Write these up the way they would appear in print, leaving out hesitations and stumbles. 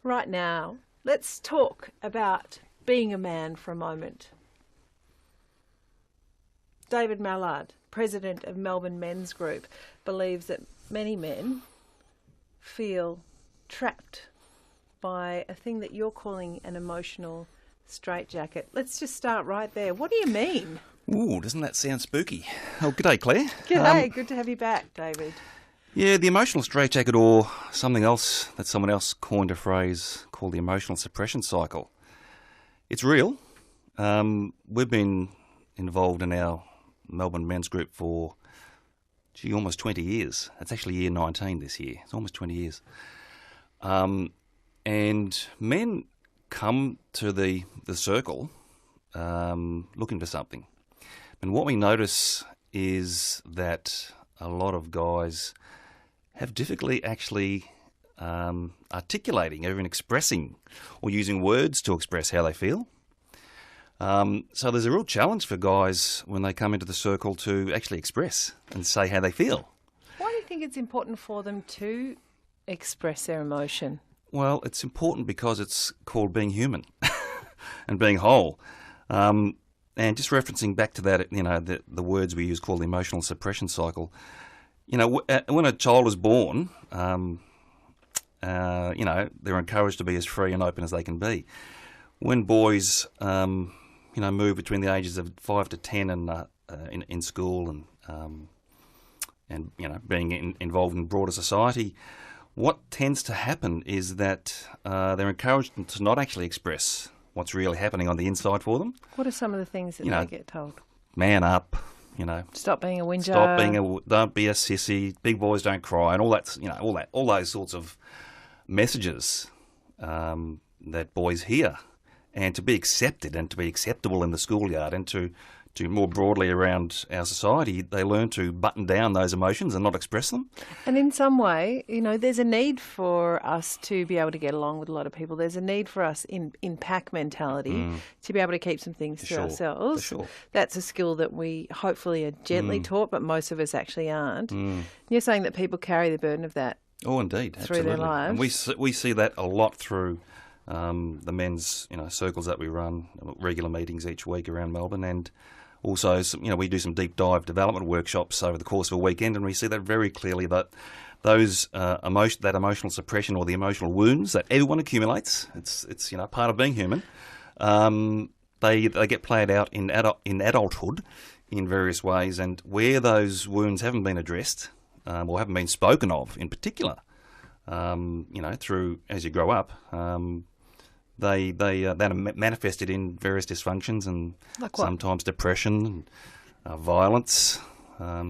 Right now, let's talk about being a man for a moment. David Mallard, president of Melbourne Men's Group, believes that many men feel trapped by a thing that you're calling an emotional straitjacket. Let's just start right there. What do you mean? Ooh, doesn't that sound spooky? Oh, g'day, Claire. G'day, good to have you back, David. Yeah, the emotional straitjacket, or something else that someone else coined a phrase called the emotional suppression cycle. It's real. We've been involved in our Melbourne Men's Group for, almost 20 years. It's actually year 19 this year. It's almost 20 years. And men come to the circle looking for something. And what we notice is that a lot of guys have difficulty actually articulating, even expressing, or using words to express how they feel. So there's a real challenge for guys when they come into the circle to actually express and say how they feel. Why do you think it's important for them to express their emotion? Well, it's important because it's called being human and being whole. And just referencing back to that, the words we use called the emotional suppression cycle. When a child is born, they're encouraged to be as free and open as they can be. When boys, move between the ages of 5 to 10 and in school and being involved in broader society, what tends to happen is that they're encouraged to not actually express what's really happening on the inside for them. What are some of the things that they get told? Man up, Stop being a whinger. Don't be a sissy. Big boys don't cry, and all those sorts of messages that boys hear, and to be accepted and to be acceptable in the schoolyard and to more broadly around our society, they learn to button down those emotions and not express them. And in some way, there's a need for us to be able to get along with a lot of people. There's a need for us in pack mentality to be able to keep some things to ourselves. For sure. That's a skill that we hopefully are gently taught, but most of us actually aren't. You're saying that people carry the burden of that. Oh, indeed, through absolutely. their lives. And we see that a lot through the men's circles that we run, regular meetings each week around Melbourne, and also, we do some deep dive development workshops over the course of a weekend, and we see that very clearly that those that emotional suppression or the emotional wounds that everyone accumulates, it's part of being human. They get played out in adulthood in various ways, and where those wounds haven't been addressed or haven't been spoken of in particular, through as you grow up. They are manifested in various dysfunctions and sometimes depression, and violence,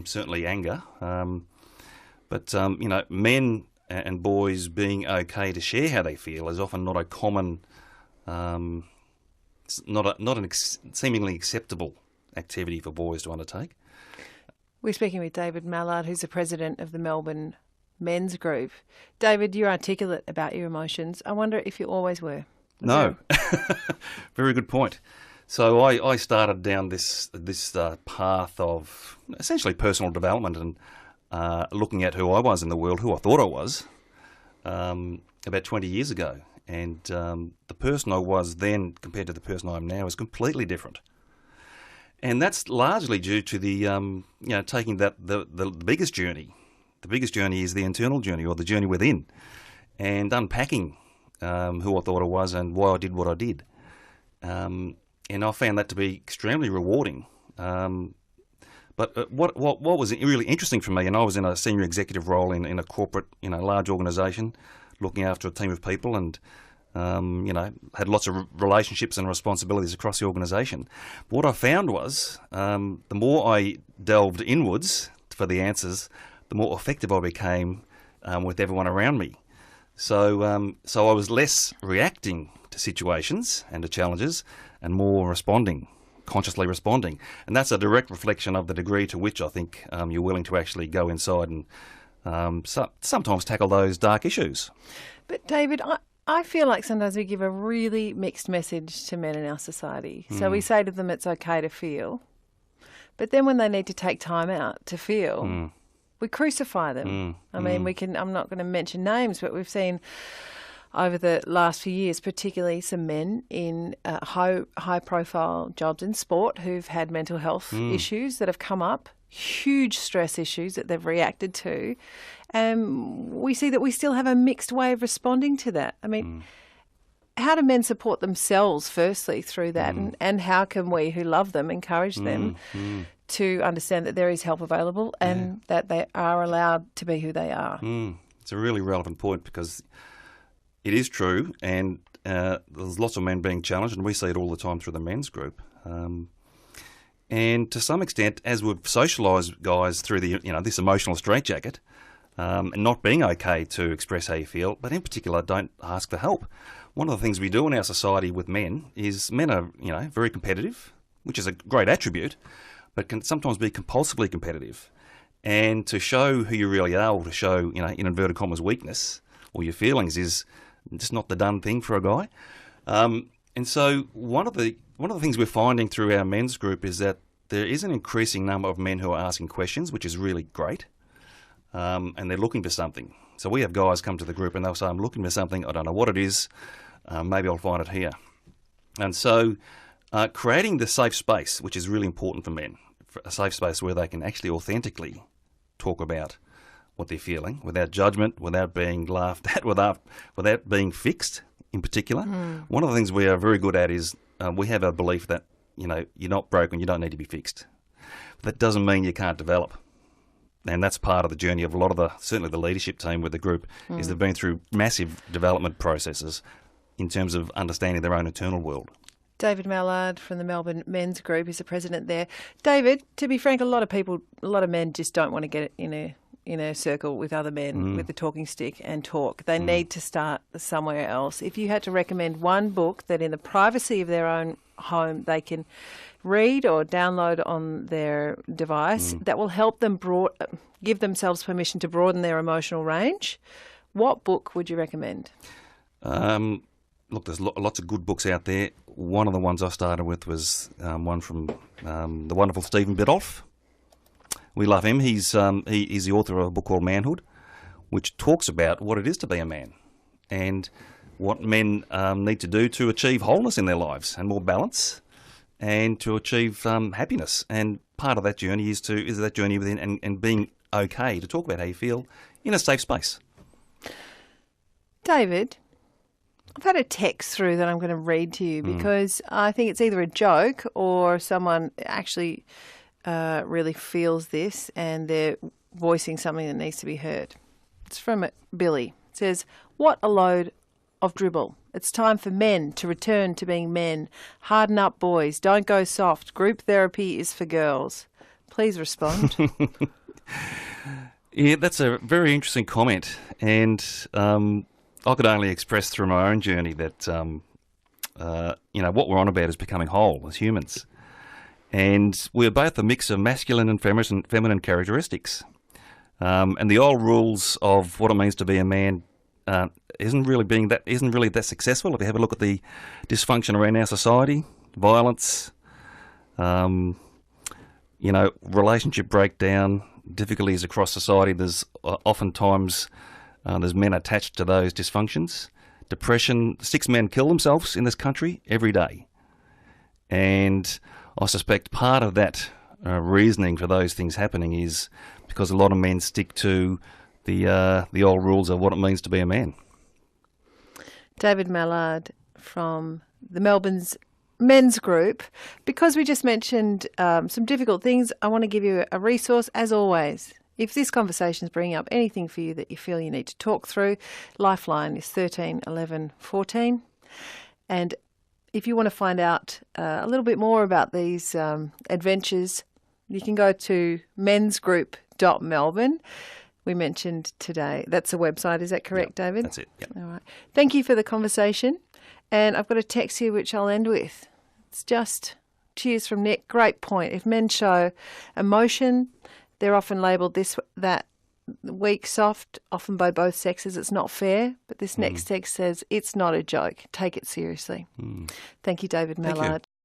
certainly anger. But men and boys being okay to share how they feel is often not a common, seemingly acceptable activity for boys to undertake. We're speaking with David Mallard, who's the president of the Melbourne Men's Group. David, you're articulate about your emotions. I wonder if you always were. No. Very good point. So I started down this path of essentially personal development and looking at who I was in the world, who I thought I was, about 20 years ago. And the person I was then compared to the person I am now is completely different. And that's largely due to the taking the biggest journey. The biggest journey is the internal journey, or the journey within, and unpacking who I thought I was and why I did what I did. And I found that to be extremely rewarding. But what was really interesting for me, and I was in a senior executive role in a corporate, large organisation, looking after a team of people, and had lots of relationships and responsibilities across the organisation. What I found was the more I delved inwards for the answers, the more effective I became with everyone around me. So I was less reacting to situations and to challenges and more responding, consciously responding. And that's a direct reflection of the degree to which I think you're willing to actually go inside and sometimes tackle those dark issues. But David, I feel like sometimes we give a really mixed message to men in our society. So we say to them it's okay to feel, but then when they need to take time out to feel, we crucify them. I mean, I'm not going to mention names, but we've seen over the last few years, particularly some men in high-profile jobs in sport who've had mental health issues that have come up, huge stress issues that they've reacted to. We see that we still have a mixed way of responding to that. I mean, how do men support themselves, firstly, through that? And how can we, who love them, encourage them to understand that there is help available and that they are allowed to be who they are? It's a really relevant point, because it is true, and there's lots of men being challenged, and we see it all the time through the men's group. And to some extent, as we've socialised guys through the this emotional straitjacket, and not being okay to express how you feel, but in particular don't ask for help. One of the things we do in our society with men is men are very competitive, which is a great attribute, but can sometimes be compulsively competitive. And to show who you really are, or to show, in inverted commas, weakness or your feelings, is just not the done thing for a guy. And so one of the things we're finding through our men's group is that there is an increasing number of men who are asking questions, which is really great, and they're looking for something. So we have guys come to the group and they'll say, I'm looking for something, I don't know what it is, maybe I'll find it here. And so creating the safe space, which is really important for men, a safe space where they can actually authentically talk about what they're feeling without judgment, without being laughed at, without being fixed in particular. One of the things we are very good at is we have a belief that, you're not broken, you don't need to be fixed. But that doesn't mean you can't develop. And that's part of the journey of a lot of certainly the leadership team with the group, is they've been through massive development processes in terms of understanding their own internal world. David Mallard from the Melbourne Men's Group is the president there. David, to be frank, a lot of men just don't want to get in a circle with other men with the talking stick and talk. They need to start somewhere else. If you had to recommend one book that in the privacy of their own home they can read or download on their device that will help them give themselves permission to broaden their emotional range, what book would you recommend? Look, there's lots of good books out there. One of the ones I started with was one from the wonderful Stephen Biddulph. We love him. He's the author of a book called Manhood, which talks about what it is to be a man and what men need to do to achieve wholeness in their lives and more balance and to achieve happiness. And part of that journey is that journey within and being okay to talk about how you feel in a safe space. David, I've had a text through that I'm going to read to you because I think it's either a joke or someone actually really feels this and they're voicing something that needs to be heard. It's from Billy. It says, "What a load of dribble. It's time for men to return to being men. Harden up, boys. Don't go soft. Group therapy is for girls." Please respond. Yeah, that's a very interesting comment. And I could only express through my own journey that, what we're on about is becoming whole as humans. And we're both a mix of masculine and feminine characteristics. And the old rules of what it means to be a man isn't really that successful. If you have a look at the dysfunction around our society, violence, relationship breakdown, difficulties across society, there's oftentimes there's men attached to those dysfunctions. Depression, 6 men kill themselves in this country every day. And I suspect part of that reasoning for those things happening is because a lot of men stick to the old rules of what it means to be a man. David Mallard from the Melbourne's Men's Group. Because we just mentioned some difficult things, I want to give you a resource as always. If this conversation is bringing up anything for you that you feel you need to talk through, Lifeline is 13 11 14. And if you want to find out a little bit more about these adventures, you can go to mensgroup.melbourne. We mentioned today. That's the website. Is that correct, David? That's it. Yep. All right. Thank you for the conversation. And I've got a text here which I'll end with. It's just, cheers from Nick. Great point. If men show emotion, they're often labelled this, that, weak, soft, often by both sexes. It's not fair. But this next text says, it's not a joke. Take it seriously. Thank you, David Mallard. Thank you.